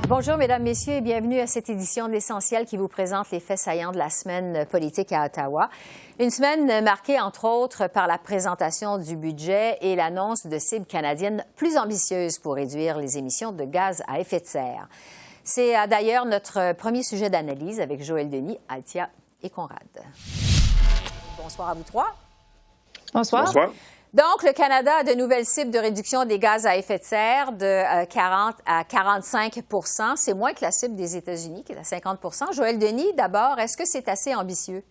Bonjour, Mesdames, Messieurs, et bienvenue à cette édition de l'Essentiel qui vous présente les faits saillants de la semaine politique à Ottawa. Une semaine marquée, entre autres, par la présentation du budget et l'annonce de cibles canadiennes plus ambitieuses pour réduire les émissions de gaz à effet de serre. C'est d'ailleurs notre premier sujet d'analyse avec Joël Denis, Althia et Conrad. Bonsoir à vous trois. Bonsoir. Bonsoir. Donc, le Canada a de nouvelles cibles de réduction des gaz à effet de serre de 40 à 45 %. C'est moins que la cible des États-Unis, qui est à 50 % Joël Denis, d'abord, est-ce que c'est assez ambitieux?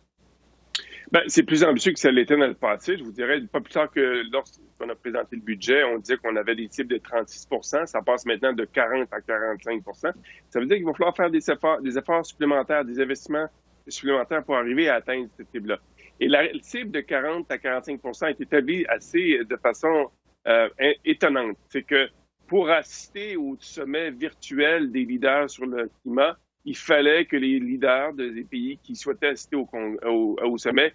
Bien, c'est plus ambitieux que ça l'était dans le passé. Je vous dirais, pas plus tard que lorsqu'on a présenté le budget, on disait qu'on avait des cibles de 36 %. Ça passe maintenant de 40 à 45 %. Ça veut dire qu'il va falloir faire des efforts supplémentaires, des investissements supplémentaires pour arriver à atteindre cette cible-là. Et la cible de 40 à 45 % est établie de façon étonnante. C'est que pour assister au sommet virtuel des leaders sur le climat, il fallait que les leaders des pays qui souhaitaient assister au sommet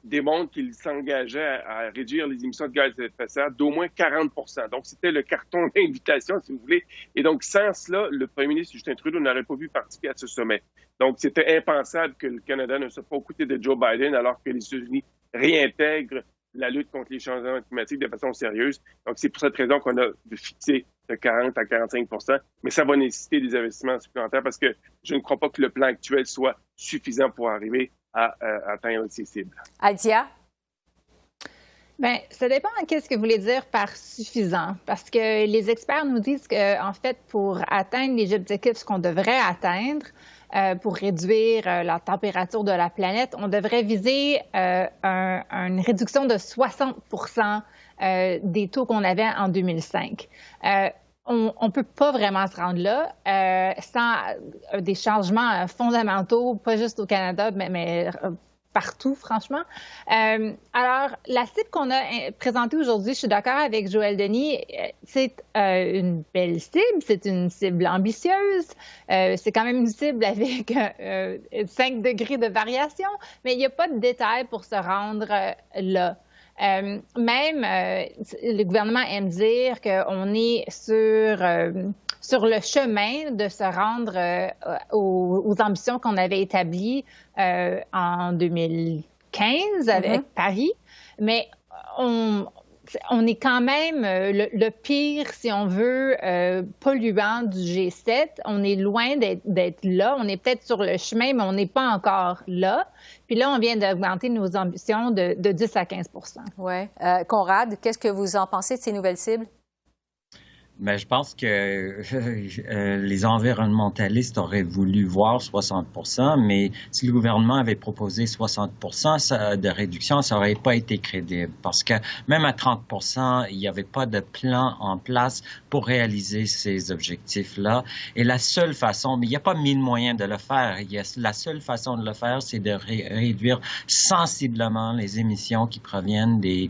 démontrent qu'ils s'engageaient à réduire les émissions de gaz à effet de serre d'au moins 40 %. Donc, c'était le carton d'invitation, si vous voulez. Et donc, sans cela, le premier ministre Justin Trudeau n'aurait pas pu participer à ce sommet. Donc, c'était impensable que le Canada ne soit pas aux côtés de Joe Biden alors que les États-Unis réintègrent la lutte contre les changements climatiques de façon sérieuse. Donc, c'est pour cette raison qu'on a fixé de 40 à 45 %. Mais ça va nécessiter des investissements supplémentaires parce que je ne crois pas que le plan actuel soit suffisant pour arriver à atteindre ces cibles. Althia? Bien, ça dépend de qu'est-ce que vous voulez dire par suffisant. Parce que les experts nous disent qu'en fait, pour atteindre les objectifs qu'on devrait atteindre, pour réduire la température de la planète, on devrait viser une réduction de 60 % des taux qu'on avait en 2005. On ne peut pas vraiment se rendre là sans des changements fondamentaux, pas juste au Canada, mais partout, franchement. Alors, la cible qu'on a présentée aujourd'hui, je suis d'accord avec Joël Denis, c'est une belle cible, c'est une cible ambitieuse, c'est quand même une cible avec 5 degrés de variation, mais il n'y a pas de détails pour se rendre là. Le gouvernement aime dire qu'on est sur le chemin de se rendre aux ambitions qu'on avait établies en 2015 avec Paris, mais on est quand même le pire, si on veut, polluant du G7. On est loin d'être là. On est peut-être sur le chemin, mais on n'est pas encore là. Puis là, on vient d'augmenter nos ambitions de 10 à 15 %. Oui. Conrad, qu'est-ce que vous en pensez de ces nouvelles cibles? Mais je pense que les environnementalistes auraient voulu voir 60 %, mais si le gouvernement avait proposé 60 % de réduction, ça n'aurait pas été crédible. Parce que même à 30 % il n'y avait pas de plan en place pour réaliser ces objectifs-là. Et la seule façon, mais il n'y a pas mille moyens de le faire. La seule façon de le faire, c'est de réduire sensiblement les émissions qui proviennent des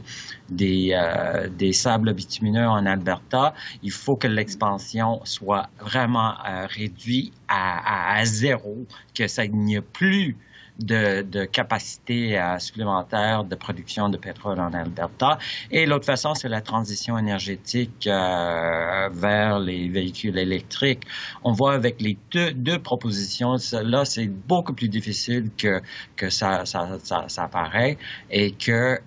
sables bitumineux en Alberta. Il faut que l'expansion soit vraiment réduite à zéro, que ça n'y a plus de capacité supplémentaire de production de pétrole en Alberta. Et l'autre façon, c'est la transition énergétique vers les véhicules électriques. On voit avec les deux propositions, là, c'est beaucoup plus difficile que ça paraît et que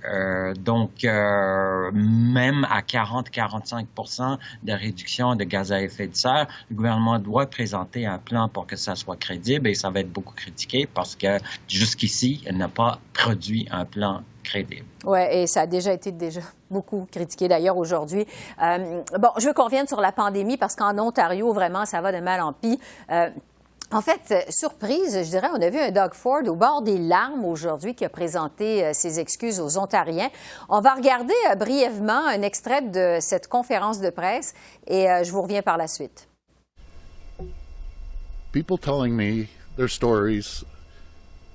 même à 40-45 % de réduction de gaz à effet de serre, le gouvernement doit présenter un plan pour que ça soit crédible et ça va être beaucoup critiqué parce que jusqu'ici, elle n'a pas produit un plan crédible. Oui, et ça a déjà été beaucoup critiqué d'ailleurs aujourd'hui. Je veux qu'on revienne sur la pandémie parce qu'en Ontario, vraiment, ça va de mal en pis. En fait, surprise, je dirais, on a vu un Doug Ford au bord des larmes aujourd'hui qui a présenté ses excuses aux Ontariens. On va regarder brièvement un extrait de cette conférence de presse et je vous reviens par la suite. People telling me their stories,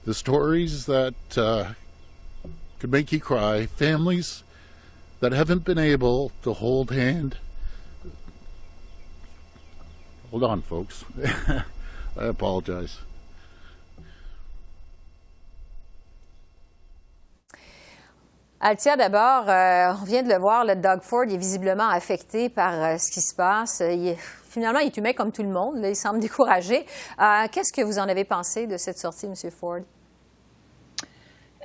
the stories that could make you cry, families that haven't been able to hold hand. Hold on, folks. I apologize. Althea, d'abord, on vient de le voir, le Doug Ford est visiblement affecté par ce qui se passe. Finalement, il est humain comme tout le monde. Là, il semble découragé. Qu'est-ce que vous en avez pensé de cette sortie, M. Ford?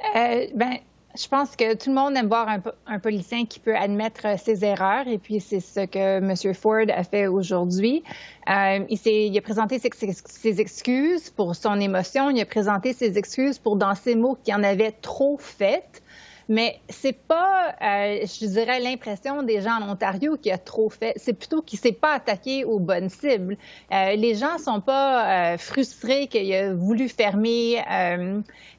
Je pense que tout le monde aime voir un politicien qui peut admettre ses erreurs, et puis c'est ce que M. Ford a fait aujourd'hui. Il a présenté ses excuses pour son émotion, il a présenté ses excuses pour, dans ses mots, qu'il en avait trop fait. Mais c'est pas, je dirais, l'impression des gens en Ontario qui a trop fait. C'est plutôt qu'il s'est pas attaqué aux bonnes cibles. Les gens sont pas frustrés qu'il a voulu fermer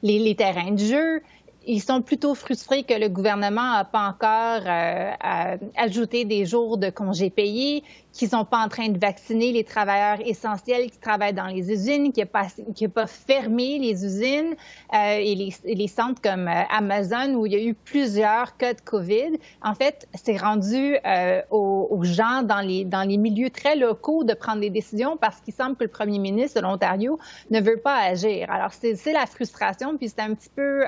les terrains de jeu. Ils sont plutôt frustrés que le gouvernement n'a pas encore ajouté des jours de congés payés, qu'ils ne sont pas en train de vacciner les travailleurs essentiels qui travaillent dans les usines, qu'il n'a pas fermé les usines et les centres comme Amazon où il y a eu plusieurs cas de COVID. En fait, c'est rendu aux gens dans les milieux très locaux de prendre des décisions parce qu'il semble que le premier ministre de l'Ontario ne veut pas agir. Alors, c'est la frustration, puis c'est un petit peu...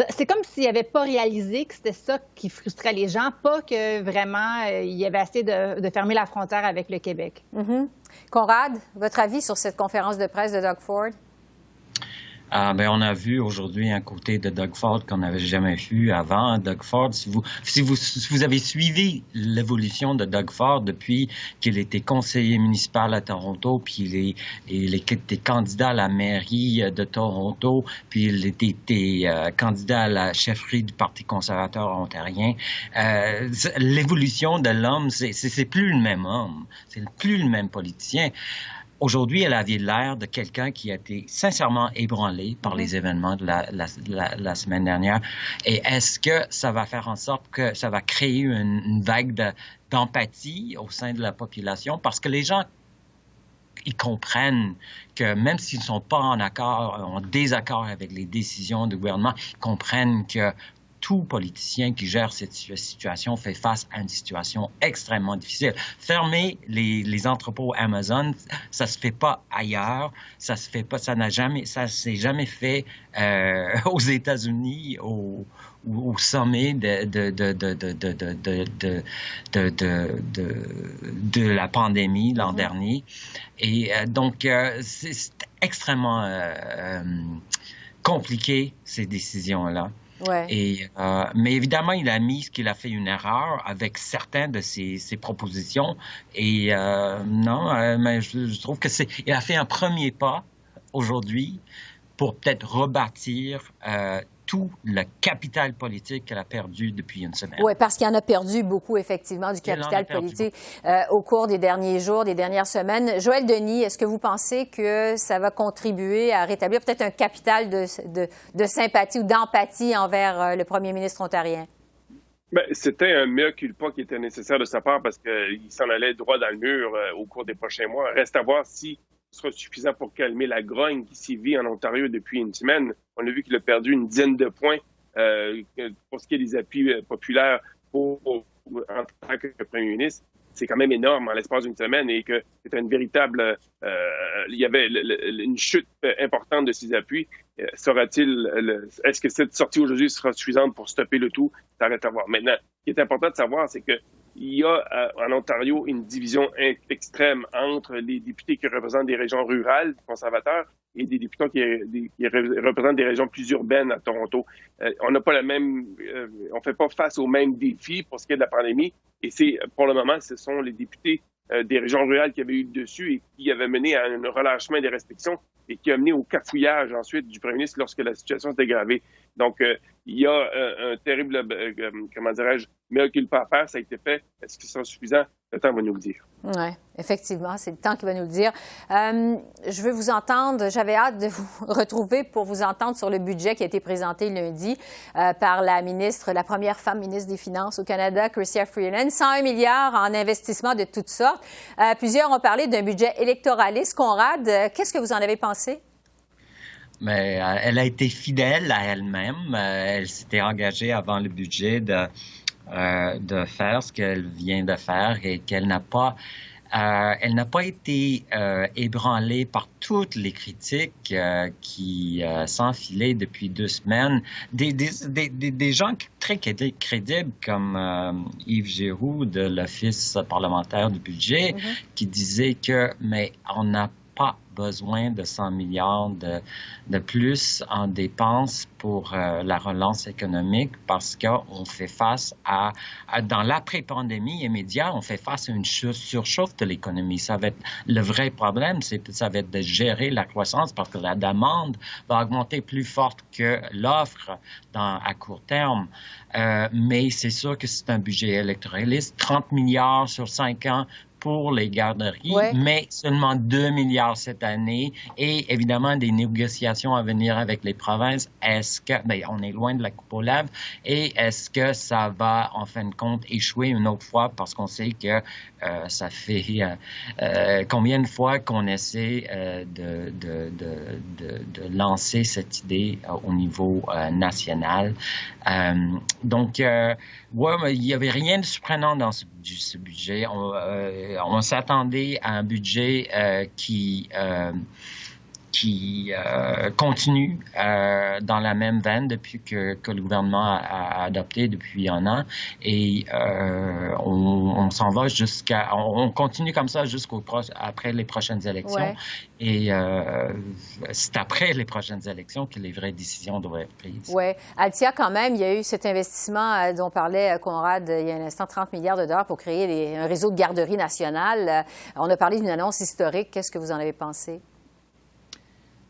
c'est comme s'il n'avait pas réalisé que c'était ça qui frustrait les gens, pas que vraiment il y avait assez de fermer la frontière avec le Québec. Mm-hmm. Conrad, votre avis sur cette conférence de presse de Doug Ford? On a vu aujourd'hui un côté de Doug Ford qu'on n'avait jamais vu avant. Doug Ford, si vous avez suivi l'évolution de Doug Ford depuis qu'il était conseiller municipal à Toronto, puis il était candidat à la mairie de Toronto, puis il était candidat à la chefferie du Parti conservateur ontarien. L'évolution de l'homme, c'est plus le même homme, c'est plus le même politicien. Aujourd'hui, elle avait l'air de quelqu'un qui a été sincèrement ébranlé par les événements de la semaine dernière. Et est-ce que ça va faire en sorte que ça va créer une vague d'empathie au sein de la population? Parce que les gens, ils comprennent que même s'ils ne sont pas en désaccord avec les décisions du gouvernement, ils comprennent que tout politicien qui gère cette situation fait face à une situation extrêmement difficile. Fermer les entrepôts Amazon, ça se fait pas ailleurs, ça s'est jamais fait aux États-Unis au sommet de la pandémie l'an dernier. Et donc c'est extrêmement compliqué ces décisions-là. Ouais. Mais évidemment, il a mis qu'il a fait une erreur avec certaines de ses propositions. Et mais je trouve que il a fait un premier pas aujourd'hui pour peut-être rebâtir tout le capital politique qu'elle a perdu depuis une semaine. Oui, parce qu'il en a perdu beaucoup, effectivement, du capital politique au cours des derniers jours, des dernières semaines. Joël Denis, est-ce que vous pensez que ça va contribuer à rétablir peut-être un capital de sympathie ou d'empathie envers le premier ministre ontarien? C'était un mea culpa qui était nécessaire de sa part parce qu'il s'en allait droit dans le mur au cours des prochains mois. Reste à voir si sera suffisant pour calmer la grogne qui sévit en Ontario depuis une semaine. On a vu qu'il a perdu une dizaine de points pour ce qui est des appuis populaires en tant que premier ministre. C'est quand même énorme en l'espace d'une semaine et que c'est une véritable... il y avait une chute importante de ses appuis. Est-ce que cette sortie aujourd'hui sera suffisante pour stopper le tout? Ça reste à voir. Maintenant, ce qui est important de savoir, c'est que il y a en Ontario une division extrême entre les députés qui représentent des régions rurales conservateurs et des députés qui représentent des régions plus urbaines à Toronto. On n'a pas on fait pas face aux mêmes défis pour ce qui est de la pandémie. Et pour le moment, ce sont les députés des régions rurales qui avaient eu le dessus et qui avaient mené à un relâchement des restrictions et qui a mené au cafouillage ensuite du premier ministre lorsque la situation s'est aggravée. Donc, il y a un terrible, comment dirais-je, mea culpa à faire. Ça a été fait. Est-ce que ce sera suffisant? Le temps va nous le dire. Oui, effectivement, c'est le temps qui va nous le dire. Je veux vous entendre. J'avais hâte de vous retrouver pour vous entendre sur le budget qui a été présenté lundi par la première femme ministre des Finances au Canada, Chrystia Freeland. 101 milliards en investissement de toutes sortes. Plusieurs ont parlé d'un budget électoraliste. Conrad, qu'est-ce que vous en avez pensé? Mais elle a été fidèle à elle-même. Elle s'était engagée avant le budget de faire ce qu'elle vient de faire et qu'elle n'a pas Elle n'a pas été ébranlée par toutes les critiques qui s'enfilaient depuis 2 semaines. Des gens très crédibles comme Yves Giroux de l'Office parlementaire du budget qui disait que mais on n'a pas besoin de 100 milliards de plus en dépenses pour la relance économique parce qu'on fait face dans l'après-pandémie immédiat, on fait face à une surchauffe de l'économie. Ça va être le vrai problème, ça va être de gérer la croissance parce que la demande va augmenter plus forte que l'offre à court terme. Mais c'est sûr que c'est un budget électoraliste, 30 milliards sur 5 ans pour les garderies, mais seulement 2 milliards cette année et évidemment des négociations à venir avec les provinces. Est-ce que, on est loin de la coupe aux lèvres et est-ce que ça va en fin de compte échouer une autre fois parce qu'on sait que ça fait combien de fois qu'on essaie de lancer cette idée au niveau national. Donc, mais il n'y avait rien de surprenant dans ce budget. On s'attendait à un budget qui continue dans la même veine depuis que le gouvernement a adopté depuis un an. Et on s'en va on continue comme ça après les prochaines élections. Ouais. Et c'est après les prochaines élections que les vraies décisions doivent être prises. Oui. Althia, quand même, il y a eu cet investissement dont parlait Conrad il y a un instant, 30 milliards de dollars pour créer un réseau de garderies nationales. On a parlé d'une annonce historique. Qu'est-ce que vous en avez pensé?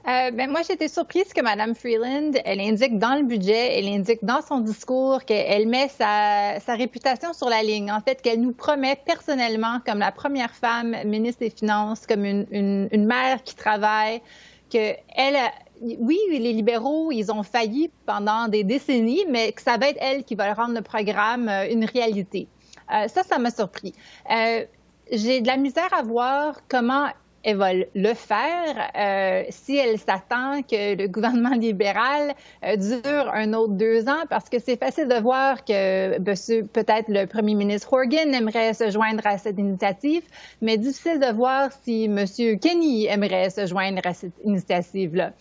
Moi, j'étais surprise que Mme Freeland, elle indique dans le budget, elle indique dans son discours qu'elle met sa réputation sur la ligne. En fait, qu'elle nous promet personnellement, comme la première femme ministre des Finances, comme une mère qui travaille, oui, les libéraux, ils ont failli pendant des décennies, mais que ça va être elle qui va rendre le programme une réalité. Ça m'a surpris. J'ai de la misère à voir comment elle va le faire si elle s'attend que le gouvernement libéral dure un autre 2 ans, parce que c'est facile de voir que peut-être le premier ministre Horgan aimerait se joindre à cette initiative, mais difficile de voir si M. Kenney aimerait se joindre à cette initiative-là.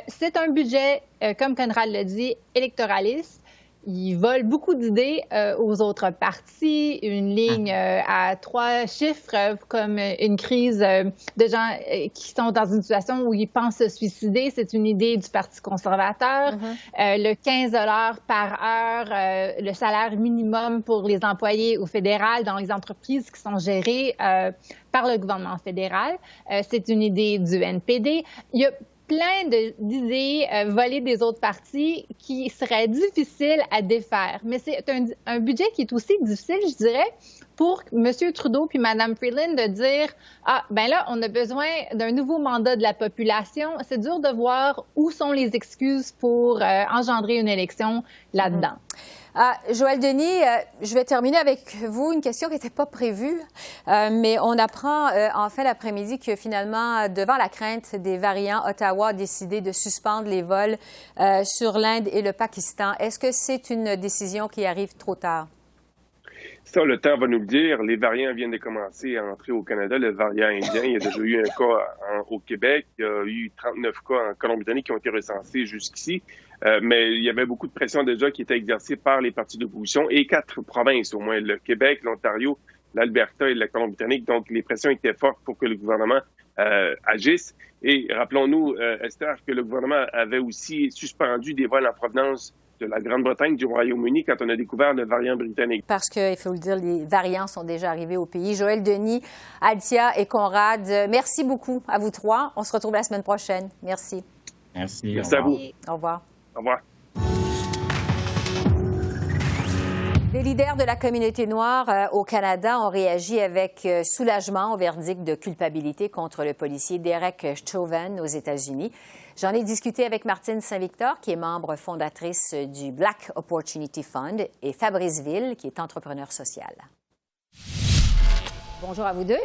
C'est un budget, comme Conrad l'a dit, électoraliste. Il vole beaucoup d'idées aux autres partis, une ligne à 3 chiffres comme une crise de gens qui sont dans une situation où ils pensent se suicider. C'est une idée du Parti conservateur. Le 15 $ par heure, le salaire minimum pour les employés au fédéral dans les entreprises qui sont gérées par le gouvernement fédéral. C'est une idée du NPD. Il y a plein d'idées volées des autres partis qui seraient difficiles à défaire. Mais c'est un budget qui est aussi difficile, je dirais, pour M. Trudeau puis Mme Freeland de dire « Ah, ben là, on a besoin d'un nouveau mandat de la population. » C'est dur de voir où sont les excuses pour engendrer une élection là-dedans. Joël Denis, je vais terminer avec vous une question qui n'était pas prévue, mais on apprend en fin d'après-midi que finalement, devant la crainte des variants, Ottawa a décidé de suspendre les vols sur l'Inde et le Pakistan. Est-ce que c'est une décision qui arrive trop tard? Ça, le temps va nous le dire. Les variants viennent de commencer à entrer au Canada. Le variant indien, il y a déjà eu un cas au Québec. Il y a eu 39 cas en Colombie-Britannique qui ont été recensés jusqu'ici. Mais il y avait beaucoup de pression déjà qui était exercée par les partis d'opposition et 4 provinces, au moins le Québec, l'Ontario, l'Alberta et la Colombie-Britannique. Donc, les pressions étaient fortes pour que le gouvernement agisse. Et rappelons-nous, Esther, que le gouvernement avait aussi suspendu des vols en provenance de la Grande-Bretagne, du Royaume-Uni, quand on a découvert le variant britannique. Parce qu'il faut le dire, les variants sont déjà arrivés au pays. Joël Denis, Althia et Conrad, merci beaucoup à vous 3. On se retrouve la semaine prochaine. Merci. Merci. Merci à vous. Au revoir. Au revoir. Les leaders de la communauté noire au Canada ont réagi avec soulagement au verdict de culpabilité contre le policier Derek Chauvin aux États-Unis. J'en ai discuté avec Martine Saint-Victor, qui est membre fondatrice du Black Opportunity Fund, et Fabrice Ville, qui est entrepreneur social. Bonjour à vous deux.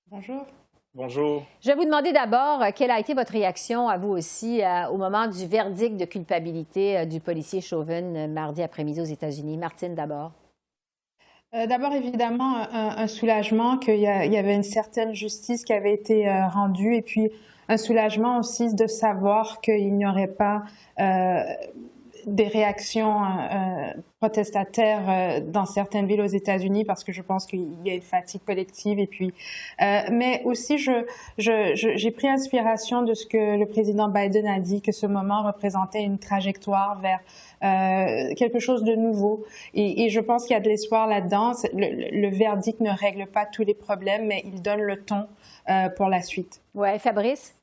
Bonjour. Bonjour. Je vais vous demander d'abord quelle a été votre réaction à vous aussi au moment du verdict de culpabilité du policier Chauvin mardi après-midi aux États-Unis. Martine, d'abord. D'abord, évidemment, un soulagement qu'il y avait une certaine justice qui avait été rendue, et puis un soulagement aussi de savoir qu'il n'y aurait pas des réactions protestataires dans certaines villes aux États-Unis, parce que je pense qu'il y a une fatigue collective. Et puis, mais aussi, j'ai pris inspiration de ce que le président Biden a dit, que ce moment représentait une trajectoire vers quelque chose de nouveau. Et je pense qu'il y a de l'espoir là-dedans. Le verdict ne règle pas tous les problèmes, mais il donne le ton pour la suite. Oui, Fabrice?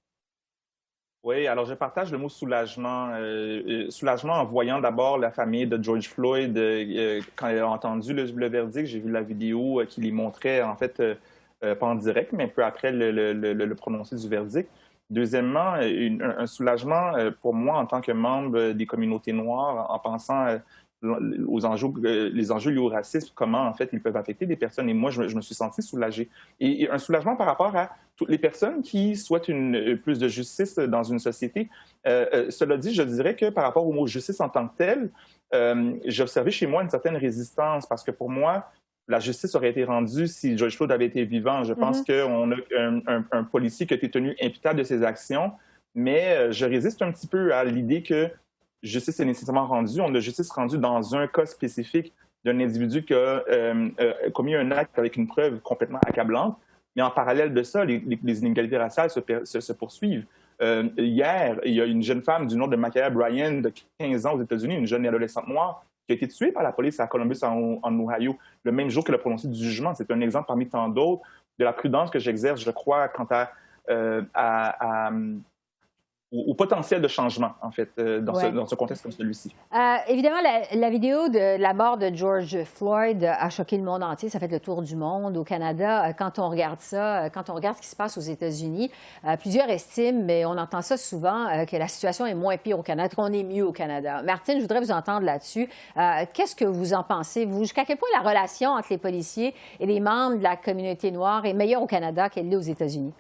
Oui, alors je partage le mot soulagement. Soulagement en voyant d'abord la famille de George Floyd. Quand elle a entendu le verdict, j'ai vu la vidéo qui les montrait, en fait, pas en direct, mais un peu après le prononcé du verdict. Deuxièmement, un soulagement pour moi en tant que membre des communautés noires, en pensant aux enjeux, les enjeux liés au racisme, comment en fait ils peuvent affecter des personnes. Et moi, je me suis senti soulagé. Et un soulagement par rapport à toutes les personnes qui souhaitent plus de justice dans une société. Cela dit, je dirais que par rapport au mot justice en tant que tel, j'ai observé chez moi une certaine résistance, parce que pour moi, la justice aurait été rendue si George Floyd avait été vivant. Je pense qu'on a un policier qui a été tenu imputable de ses actions, mais je résiste un petit peu à l'idée que justice est nécessairement rendue. On a justice rendue dans un cas spécifique d'un individu qui a commis un acte avec une preuve complètement accablante. Mais en parallèle de ça, les inégalités raciales se poursuivent. Hier, il y a une jeune femme du nom de Ma'Khia Bryan, de 15 ans aux États-Unis, une jeune adolescente noire, qui a été tuée par la police à Columbus, en Ohio, le même jour que le prononcé du jugement. C'est un exemple parmi tant d'autres de la prudence que j'exerce, je crois, quant au potentiel de changement, en fait, dans ce contexte comme celui-ci. Évidemment, la vidéo de la mort de George Floyd a choqué le monde entier. Ça fait le tour du monde. Au Canada, quand on regarde ça, quand on regarde ce qui se passe aux États-Unis, plusieurs estiment, mais on entend ça souvent, que la situation est moins pire au Canada, qu'on est mieux au Canada. Martine, je voudrais vous entendre là-dessus. Qu'est-ce que vous en pensez, vous? Jusqu'à quel point la relation entre les policiers et les membres de la communauté noire est meilleure au Canada qu'elle l'est aux États-Unis?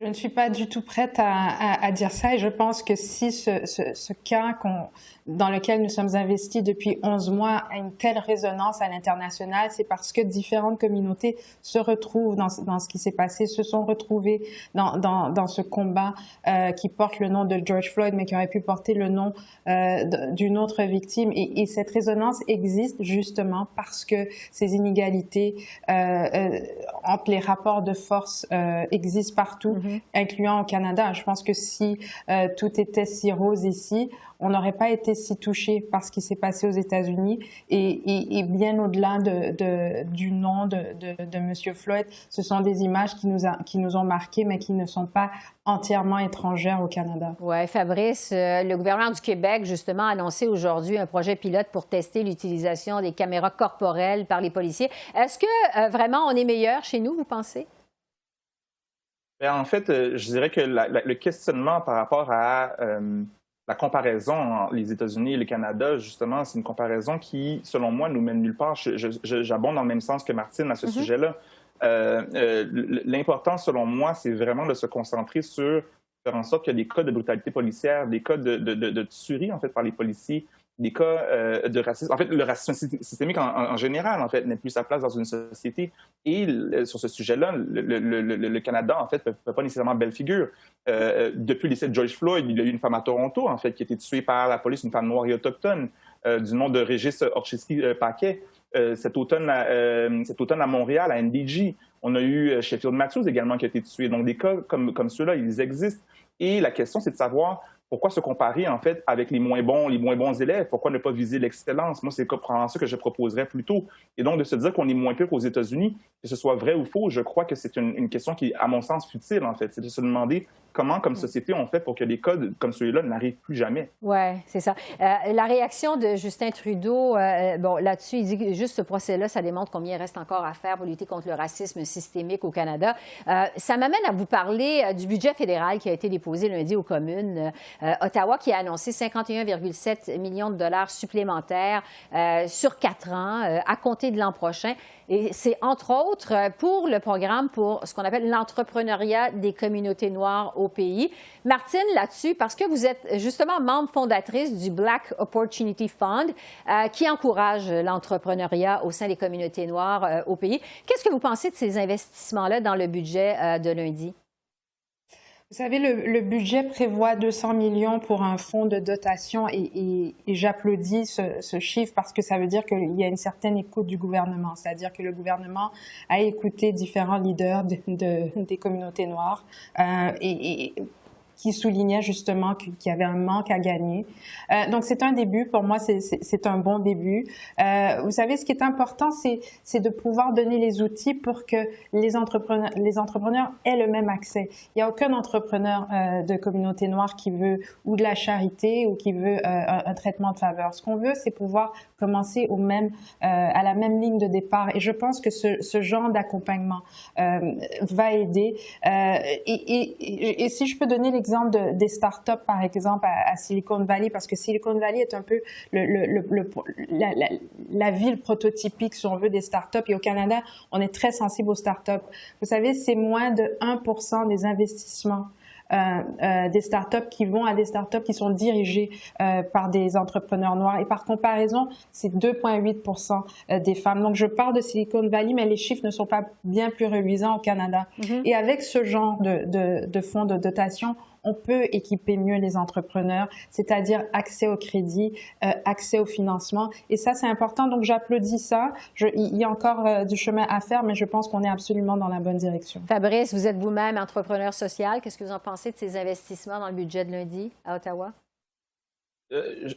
Je ne suis pas du tout prête à dire ça, et je pense que si ce cas dans lequel nous sommes investis depuis 11 mois a une telle résonance à l'international, c'est parce que différentes communautés se retrouvent dans ce qui s'est passé, se sont retrouvées dans ce combat qui porte le nom de George Floyd, mais qui aurait pu porter le nom d'une autre victime. Et cette résonance existe justement parce que ces inégalités entre les rapports de force existent partout, incluant au Canada. Je pense que si tout était si rose ici, on n'aurait pas été si touché par ce qui s'est passé aux États-Unis. Et bien au-delà du nom de M. Floyd, ce sont des images qui nous ont marqués, mais qui ne sont pas entièrement étrangères au Canada. Oui, Fabrice, le gouvernement du Québec, justement, a annoncé aujourd'hui un projet pilote pour tester l'utilisation des caméras corporelles par les policiers. Est-ce que vraiment on est meilleur chez nous, vous pensez? En fait, je dirais que le questionnement par rapport à la comparaison entre les États-Unis et le Canada, justement, c'est une comparaison qui, selon moi, nous mène nulle part. J'abonde dans le même sens que Martine à ce sujet-là. L'important, selon moi, c'est vraiment de se concentrer sur faire en sorte que les cas de brutalité policière, des cas de tuerie, en fait, par les policiers, des cas de racisme. En fait, le racisme systémique en général, en fait, n'a plus sa place dans une société. Et sur ce sujet-là, le Canada, en fait, ne fait pas nécessairement belle figure. Depuis le décès de George Floyd, il y a eu une femme à Toronto, en fait, qui a été tuée par la police, une femme noire et autochtone, du nom de Régis Orchiski-Paquet. Cet automne à Montréal, à NDG. On a eu Sheffield Matthews également qui a été tué. Donc, des cas comme ceux-là, ils existent. Et la question, c'est de savoir pourquoi se comparer, en fait, avec les moins bons élèves? Pourquoi ne pas viser l'excellence? Moi, c'est probablement ça que je proposerais plutôt. Et donc, de se dire qu'on est moins pire qu'aux États-Unis, que ce soit vrai ou faux, je crois que c'est une question qui, à mon sens, futile, en fait. C'est de se demander comment, comme société, on fait pour que des cas comme celui-là n'arrivent plus jamais. Oui, c'est ça. La réaction de Justin Trudeau, bon, là-dessus, il dit que juste ce procès-là, ça démontre combien il reste encore à faire pour lutter contre le racisme systémique au Canada. Ça m'amène à vous parler du budget fédéral qui a été déposé lundi aux communes. Ottawa qui a annoncé 51,7 millions de dollars supplémentaires sur 4 ans à compter de l'an prochain. Et c'est entre autres pour le programme pour ce qu'on appelle l'entrepreneuriat des communautés noires au pays. Martine, là-dessus, parce que vous êtes justement membre fondatrice du Black Opportunity Fund, qui encourage l'entrepreneuriat au sein des communautés noires au pays. Qu'est-ce que vous pensez de ces investissements-là dans le budget de lundi? Vous savez, le budget prévoit 200 millions pour un fonds de dotation et j'applaudis ce chiffre parce que ça veut dire qu'il y a une certaine écoute du gouvernement. C'est-à-dire que le gouvernement a écouté différents leaders des communautés noires qui soulignait justement qu'il y avait un manque à gagner. Donc, c'est un début. Pour moi, c'est un bon début. Vous savez, ce qui est important, c'est de pouvoir donner les outils pour que les entrepreneurs aient le même accès. Il n'y a aucun entrepreneur de communauté noire qui veut ou de la charité ou qui veut un traitement de faveur. Ce qu'on veut, c'est pouvoir commencer à la même ligne de départ. Et je pense que ce genre d'accompagnement va aider. Et si je peux donner l'exemple des startups, par exemple, à Silicon Valley, parce que Silicon Valley est un peu la ville prototypique, si on veut, des startups. Et au Canada, on est très sensible aux startups. Vous savez, c'est moins de 1% des investissements des startups qui vont à des startups qui sont dirigées par des entrepreneurs noirs. Et par comparaison, c'est 2,8% des femmes. Donc, je parle de Silicon Valley, mais les chiffres ne sont pas bien plus reluisants au Canada. Et avec ce genre de fonds de dotation, on peut équiper mieux les entrepreneurs, c'est-à-dire accès au crédit, accès au financement. Et ça, c'est important. Donc, j'applaudis ça. Il y a encore du chemin à faire, mais je pense qu'on est absolument dans la bonne direction. Fabrice, vous êtes vous-même entrepreneur social. Qu'est-ce que vous en pensez de ces investissements dans le budget de lundi à Ottawa?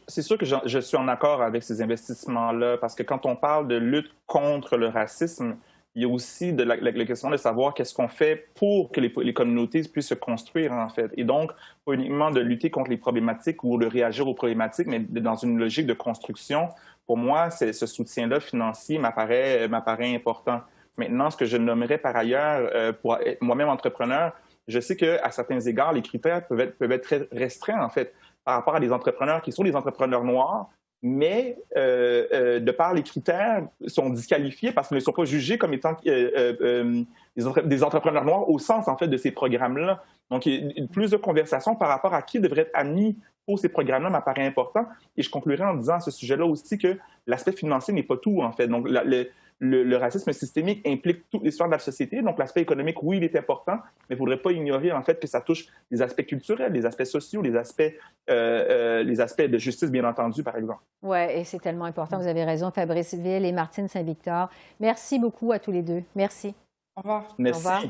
C'est sûr que je suis en accord avec ces investissements-là, parce que quand on parle de lutte contre le racisme, il y a aussi la question de savoir qu'est-ce qu'on fait pour que les communautés puissent se construire, en fait. Et donc, pas uniquement de lutter contre les problématiques ou de réagir aux problématiques, mais dans une logique de construction. Pour moi, ce soutien-là financier m'apparaît important. Maintenant, ce que je nommerais par ailleurs, pour être moi-même entrepreneur, je sais qu'à certains égards, les critères peuvent être très restreints, en fait, par rapport à des entrepreneurs qui sont des entrepreneurs noirs, mais de par les critères, sont disqualifiés parce qu'ils ne sont pas jugés comme étant des entrepreneurs noirs au sens, en fait, de ces programmes-là. Donc, il y a plus de conversations par rapport à qui devrait être admis pour ces programmes-là m'apparaît important. Et je conclurai en disant à ce sujet-là aussi que l'aspect financier n'est pas tout, en fait. Donc, le racisme systémique implique toutes les sphères de la société. Donc, l'aspect économique, oui, il est important, mais il ne faudrait pas ignorer, en fait, que ça touche les aspects culturels, les aspects sociaux, les aspects de justice, bien entendu, par exemple. Oui, et c'est tellement important. Vous avez raison, Fabrice Ville et Martine Saint-Victor. Merci beaucoup à tous les deux. Merci. Au revoir. Merci. Au revoir.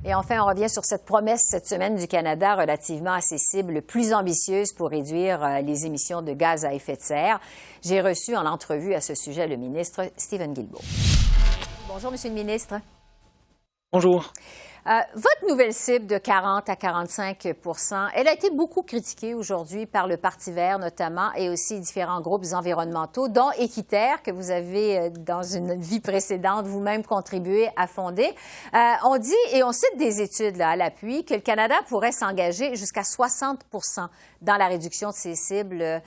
Et enfin, on revient sur cette promesse cette semaine du Canada relativement à ses cibles plus ambitieuses pour réduire les émissions de gaz à effet de serre. J'ai reçu en entrevue à ce sujet le ministre Stephen Guilbeault. Bonjour, Monsieur le ministre. Bonjour. Votre nouvelle cible de 40 à 45 % elle a été beaucoup critiquée aujourd'hui par le Parti vert notamment et aussi différents groupes environnementaux, dont Équiterre, que vous avez, dans une vie précédente, vous-même contribué à fonder. On dit, et on cite des études là, à l'appui, que le Canada pourrait s'engager jusqu'à 60 % dans la réduction de ses cibles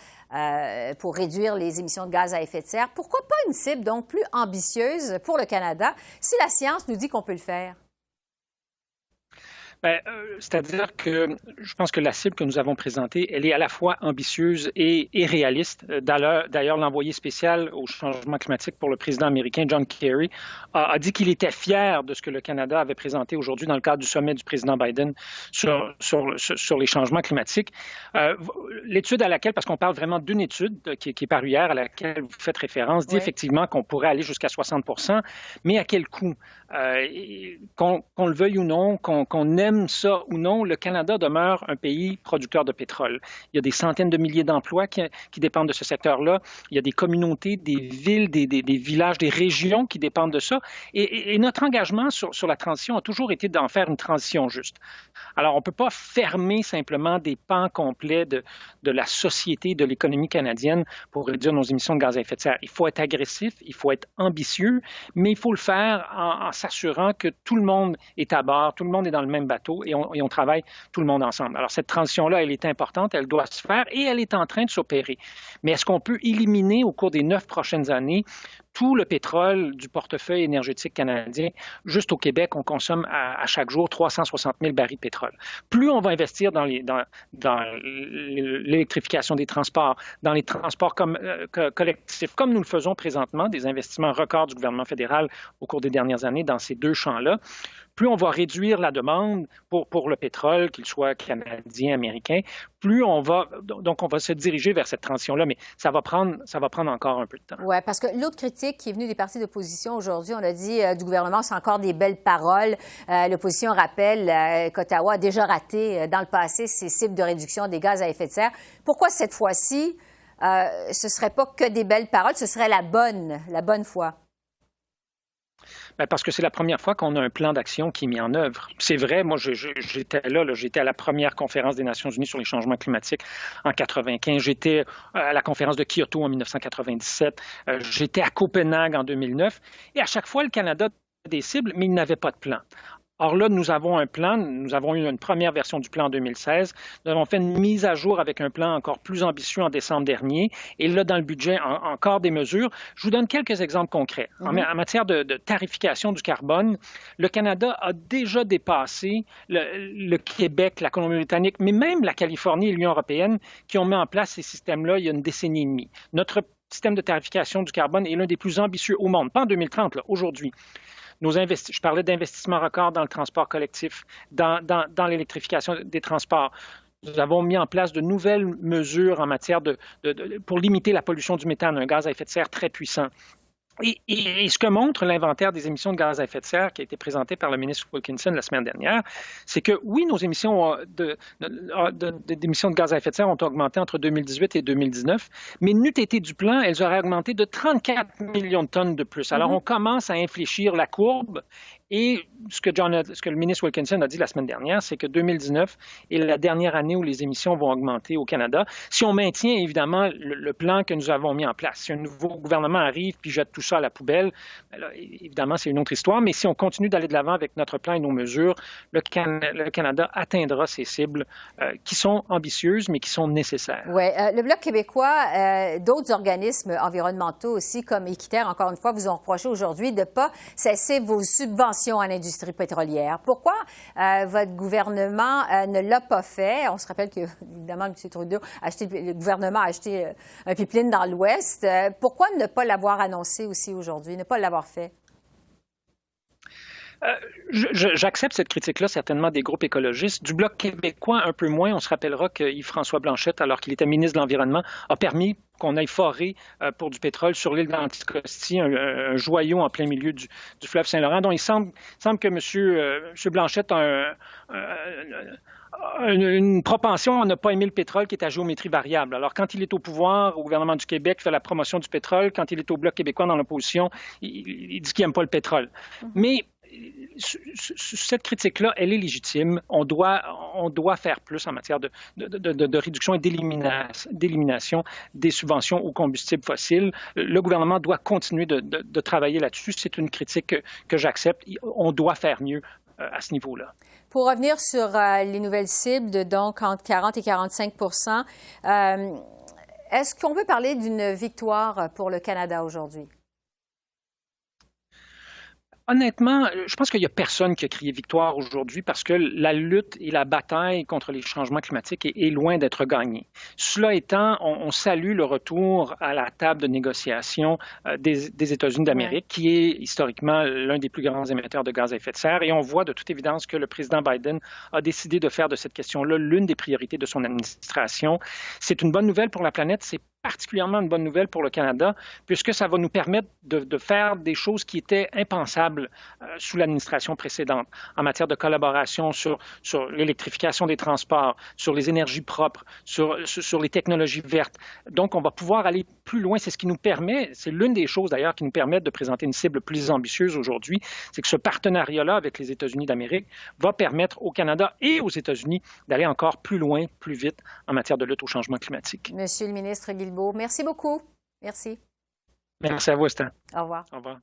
pour réduire les émissions de gaz à effet de serre. Pourquoi pas une cible donc plus ambitieuse pour le Canada si la science nous dit qu'on peut le faire? C'est-à-dire que je pense que la cible que nous avons présentée, elle est à la fois ambitieuse et réaliste. D'ailleurs, l'envoyé spécial au changement climatique pour le président américain, John Kerry, a dit qu'il était fier de ce que le Canada avait présenté aujourd'hui dans le cadre du sommet du président Biden sur les changements climatiques. L'étude à laquelle, parce qu'on parle vraiment d'une étude qui est parue hier, à laquelle vous faites référence, dit effectivement qu'on pourrait aller jusqu'à 60 %, mais à quel coût? Qu'on le veuille ou non, qu'on aime ça ou non, le Canada demeure un pays producteur de pétrole. Il y a des centaines de milliers d'emplois qui dépendent de ce secteur-là. Il y a des communautés, des villes, des villages, des régions qui dépendent de ça. Et notre engagement sur la transition a toujours été d'en faire une transition juste. Alors, on ne peut pas fermer simplement des pans complets de la société, de l'économie canadienne pour réduire nos émissions de gaz à effet de serre. Il faut être agressif, il faut être ambitieux, mais il faut le faire en s'assurant que tout le monde est à bord, tout le monde est dans le même bateau et on travaille tout le monde ensemble. Alors, cette transition-là, elle est importante, elle doit se faire et elle est en train de s'opérer. Mais est-ce qu'on peut éliminer au cours des 9 prochaines années tout le pétrole du portefeuille énergétique canadien. Juste au Québec, on consomme à chaque jour 360 000 barils de pétrole. Plus on va investir dans l'électrification des transports, dans les transports collectifs, comme nous le faisons présentement, des investissements records du gouvernement fédéral au cours des dernières années dans ces deux champs-là, plus on va réduire la demande pour le pétrole, qu'il soit canadien, américain, plus on va se diriger vers cette transition-là, mais ça va prendre encore un peu de temps. Oui, parce que l'autre critique qui est venue des partis d'opposition aujourd'hui, on a dit du gouvernement, c'est encore des belles paroles. L'opposition rappelle qu'Ottawa a déjà raté dans le passé ses cibles de réduction des gaz à effet de serre. Pourquoi cette fois-ci, ce ne serait pas que des belles paroles, ce serait la bonne foi? Bien, parce que c'est la première fois qu'on a un plan d'action qui est mis en œuvre. C'est vrai, moi, j'étais là, j'étais à la première conférence des Nations unies sur les changements climatiques en 1995. J'étais à la conférence de Kyoto en 1997. J'étais à Copenhague en 2009. Et à chaque fois, le Canada a des cibles, mais il n'avait pas de plan. Or là, nous avons un plan, nous avons eu une première version du plan en 2016. Nous avons fait une mise à jour avec un plan encore plus ambitieux en décembre dernier. Et là, dans le budget, encore des mesures. Je vous donne quelques exemples concrets. En matière de tarification du carbone, le Canada a déjà dépassé le Québec, la Colombie-Britannique, mais même la Californie et l'Union européenne qui ont mis en place ces systèmes-là il y a une décennie et demie. Notre système de tarification du carbone est l'un des plus ambitieux au monde, pas en 2030, là, aujourd'hui. Je parlais d'investissements records dans le transport collectif, dans l'électrification des transports. Nous avons mis en place de nouvelles mesures en matière pour limiter la pollution du méthane, un gaz à effet de serre très puissant. Et ce que montre l'inventaire des émissions de gaz à effet de serre qui a été présenté par le ministre Wilkinson la semaine dernière, c'est que oui, nos émissions d'émissions de gaz à effet de serre ont augmenté entre 2018 et 2019, mais n'eût été du plan, elles auraient augmenté de 34 millions de tonnes de plus. Alors, on commence à infléchir la courbe. Et ce que le ministre Wilkinson a dit la semaine dernière, c'est que 2019 est la dernière année où les émissions vont augmenter au Canada. Si on maintient évidemment le plan que nous avons mis en place, si un nouveau gouvernement arrive puis jette tout ça à la poubelle, bien là, évidemment, c'est une autre histoire. Mais si on continue d'aller de l'avant avec notre plan et nos mesures, le Canada atteindra ces cibles qui sont ambitieuses, mais qui sont nécessaires. Oui. Le Bloc québécois, d'autres organismes environnementaux aussi, comme Équiterre, encore une fois, vous ont reproché aujourd'hui de ne pas cesser vos subventions à l'industrie pétrolière. Pourquoi votre gouvernement ne l'a pas fait? On se rappelle que, évidemment, M. Trudeau le gouvernement a acheté un pipeline dans l'Ouest. Pourquoi ne pas l'avoir annoncé aussi aujourd'hui, ne pas l'avoir fait? J'accepte cette critique-là, certainement des groupes écologistes. Du Bloc québécois, un peu moins. On se rappellera que Yves-François Blanchet, alors qu'il était ministre de l'Environnement, a permis qu'on aille forer pour du pétrole sur l'île d'Anticosti, un joyau en plein milieu du fleuve Saint-Laurent, dont il semble que M. Blanchet a une propension à ne pas aimer le pétrole qui est à géométrie variable. Alors, quand il est au pouvoir, au gouvernement du Québec, il fait la promotion du pétrole. Quand il est au Bloc québécois dans l'opposition, il dit qu'il n'aime pas le pétrole. Mais cette critique-là, elle est légitime. On doit faire plus en matière de réduction et d'élimination des subventions aux combustibles fossiles. Le gouvernement doit continuer de travailler là-dessus. C'est une critique que j'accepte. On doit faire mieux à ce niveau-là. Pour revenir sur les nouvelles cibles, donc entre 40 et 45 est-ce qu'on peut parler d'une victoire pour le Canada aujourd'hui? Honnêtement, je pense qu'il n'y a personne qui a crié victoire aujourd'hui parce que la lutte et la bataille contre les changements climatiques est loin d'être gagnée. Cela étant, on salue le retour à la table de négociation des États-Unis d'Amérique, qui est historiquement l'un des plus grands émetteurs de gaz à effet de serre. Et on voit de toute évidence que le président Biden a décidé de faire de cette question-là l'une des priorités de son administration. C'est une bonne nouvelle pour la planète, c'est particulièrement une bonne nouvelle pour le Canada, puisque ça va nous permettre de faire des choses qui étaient impensables sous l'administration précédente, en matière de collaboration sur l'électrification des transports, sur les énergies propres, sur les technologies vertes. Donc, on va pouvoir aller plus loin. C'est ce qui nous permet, c'est l'une des choses d'ailleurs qui nous permet de présenter une cible plus ambitieuse aujourd'hui, c'est que ce partenariat-là avec les États-Unis d'Amérique va permettre au Canada et aux États-Unis d'aller encore plus loin, plus vite en matière de lutte au changement climatique. Monsieur le ministre Guilbeault, merci beaucoup. Merci. Merci à vous, Esther. Au revoir. Au revoir.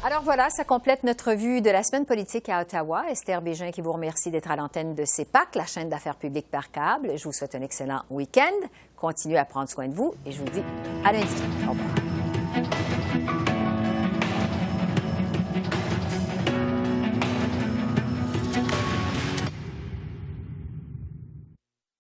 Alors voilà, ça complète notre vue de la semaine politique à Ottawa. Esther Bégin qui vous remercie d'être à l'antenne de CEPAC, la chaîne d'affaires publiques par câble. Je vous souhaite un excellent week-end. Continuez à prendre soin de vous et je vous dis à lundi. Au revoir.